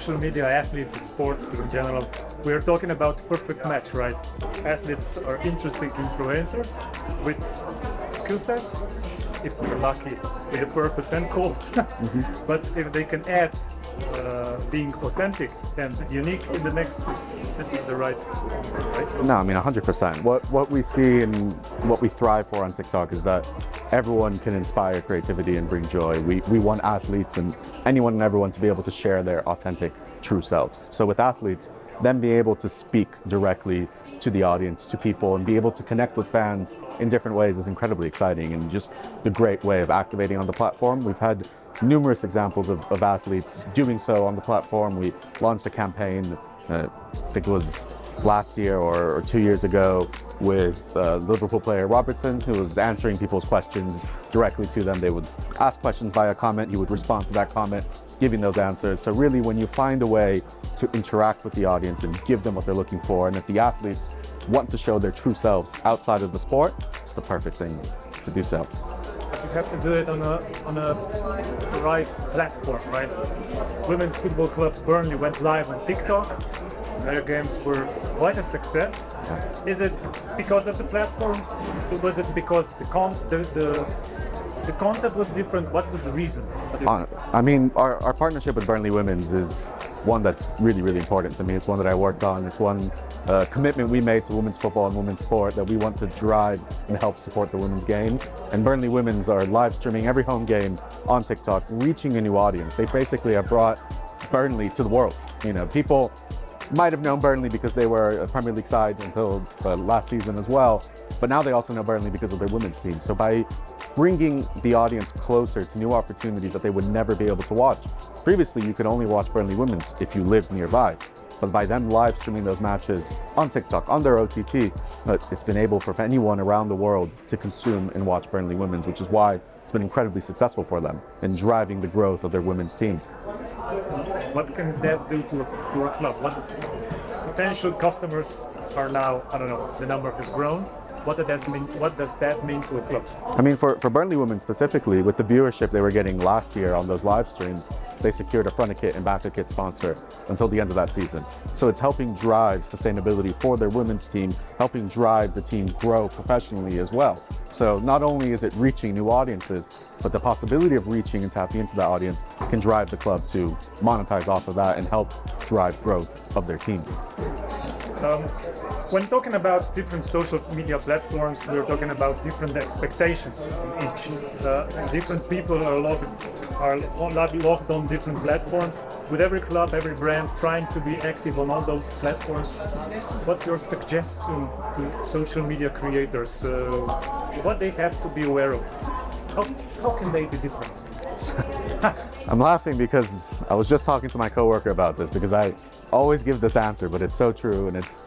social media, athletes, and sports in general, we're talking about perfect match, right? Athletes are interesting influencers with skill set, if we're lucky, with a purpose and cause. But if they can add being authentic and unique in the mix, this is the right? No, I mean 100%. What we see and what we thrive for on TikTok is that everyone can inspire creativity and bring joy. We want athletes and anyone and everyone to be able to share their authentic, true selves. So with athletes, them being able to speak directly to the audience, to people, and be able to connect with fans in different ways is incredibly exciting and just the great way of activating on the platform. We've had numerous examples of athletes doing so on the platform. We launched a campaign, I think it was last year or 2 years ago, with Liverpool player Robertson, who was answering people's questions directly to them. They would ask questions via comment, he would respond to that comment, giving those answers. So really, when you find a way to interact with the audience and give them what they're looking for, and if the athletes want to show their true selves outside of the sport, it's the perfect thing to do so. You have to do it on a right platform, right? Women's Football Club Burnley went live on TikTok. Their games were quite a success. Is it because of the platform? Or was it because the content was different? What was the reason? I mean, our partnership with Burnley Women's is one that's really, really important to me. It's one that I worked on. It's one commitment we made to women's football and women's sport, that we want to drive and help support the women's game. And Burnley Women's are live streaming every home game on TikTok, reaching a new audience. They basically have brought Burnley to the world. You know, people might have known Burnley because they were a Premier League side until last season as well, but now they also know Burnley because of their women's team. So by bringing the audience closer to new opportunities that they would never be able to watch. Previously, you could only watch Burnley Women's if you lived nearby. But by them live streaming those matches on TikTok, on their OTT, it's been able for anyone around the world to consume and watch Burnley Women's, which is why it's been incredibly successful for them in driving the growth of their women's team. What can that do to a club? What is potential customers are now, I don't know, the number has grown. What does that mean to a club? I mean, for Burnley Women specifically, with the viewership they were getting last year on those live streams, they secured a front-of-kit and back-of-kit sponsor until the end of that season. So it's helping drive sustainability for their women's team, helping drive the team grow professionally as well. So not only is it reaching new audiences, but the possibility of reaching and tapping into that audience can drive the club to monetize off of that and help drive growth of their team. When talking about different social media platforms, we're talking about different expectations in each. Different people are logged on different platforms. With every club, every brand trying to be active on all those platforms, what's your suggestion to social media creators? What they have to be aware of? How can they be different? I'm laughing because I was just talking to my coworker about this, because I always give this answer, but it's so true, and it's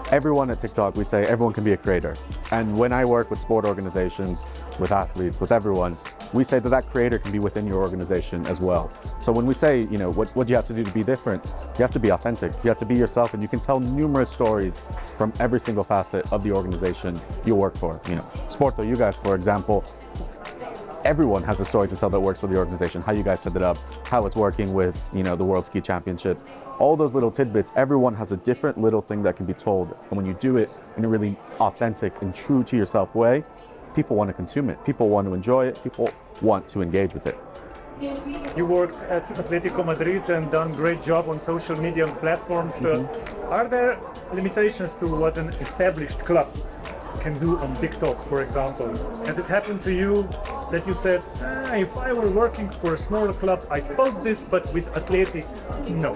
everyone at TikTok, we say everyone can be a creator. And when I work with sport organizations, with athletes, with everyone, we say that creator can be within your organization as well. So when we say, you know, what you have to do to be different, you have to be authentic, you have to be yourself, and you can tell numerous stories from every single facet of the organization you work for. You know, Sporto, you guys, for example, everyone has a story to tell that works for the organization, how you guys set it up, how it's working with, you know, the World Ski Championship. All those little tidbits, everyone has a different little thing that can be told. And when you do it in a really authentic and true to yourself way, people want to consume it, people want to enjoy it, people want to engage with it. You worked at Atletico Madrid and done great job on social media platforms. Are there limitations to what an established club can do on TikTok, for example? Has it happened to you that you said, if I were working for a smaller club, I'd post this, but with Athletic, no?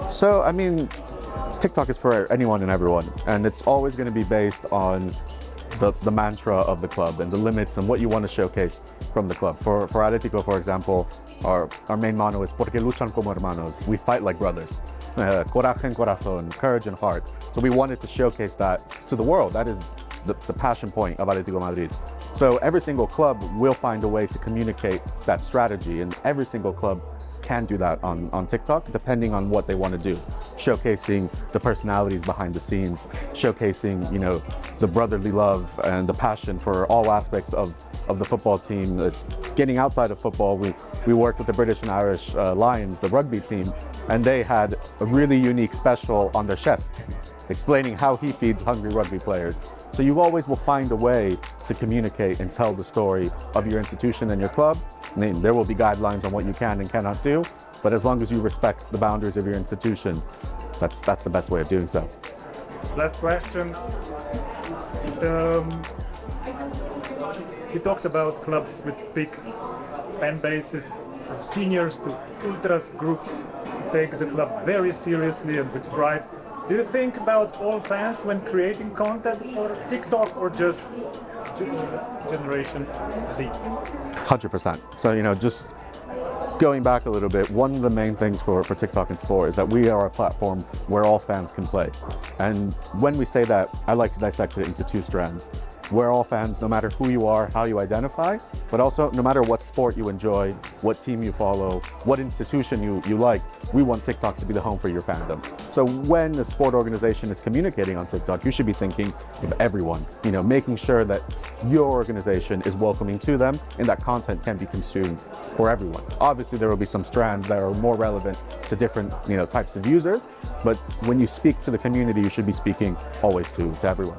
So, I mean, TikTok is for anyone and everyone, and it's always going to be based on the mantra of the club and the limits and what you want to showcase from the club. For Atletico, for example, our main motto is Porque luchan como hermanos. We fight like brothers. Coraje en corazón, courage and heart. So we wanted to showcase that to the world. That is the passion point of Atletico Madrid. So every single club will find a way to communicate that strategy, and every single club can do that on TikTok, depending on what they want to do. Showcasing the personalities behind the scenes, showcasing, you know, the brotherly love and the passion for all aspects of of the football team. It's getting outside of football. We worked with the British and Irish Lions, the rugby team, and they had a really unique special on their chef, explaining how he feeds hungry rugby players. So you always will find a way to communicate and tell the story of your institution and your club. I mean, there will be guidelines on what you can and cannot do, but as long as you respect the boundaries of your institution, that's the best way of doing so. Last question. We talked about clubs with big fan bases, from seniors to ultras groups who take the club very seriously and with pride. Do you think about all fans when creating content for TikTok, or just Generation Z? 100%. So, just going back a little bit, one of the main things for TikTok and sport is that we are a platform where all fans can play. And when we say that, I like to dissect it into two strands. We're all fans, no matter who you are, how you identify, but also no matter what sport you enjoy, what team you follow, what institution you like, we want TikTok to be the home for your fandom. So when a sport organization is communicating on TikTok, you should be thinking of everyone, making sure that your organization is welcoming to them and that content can be consumed for everyone. Obviously, there will be some strands that are more relevant to different types of users, but when you speak to the community, you should be speaking always to everyone.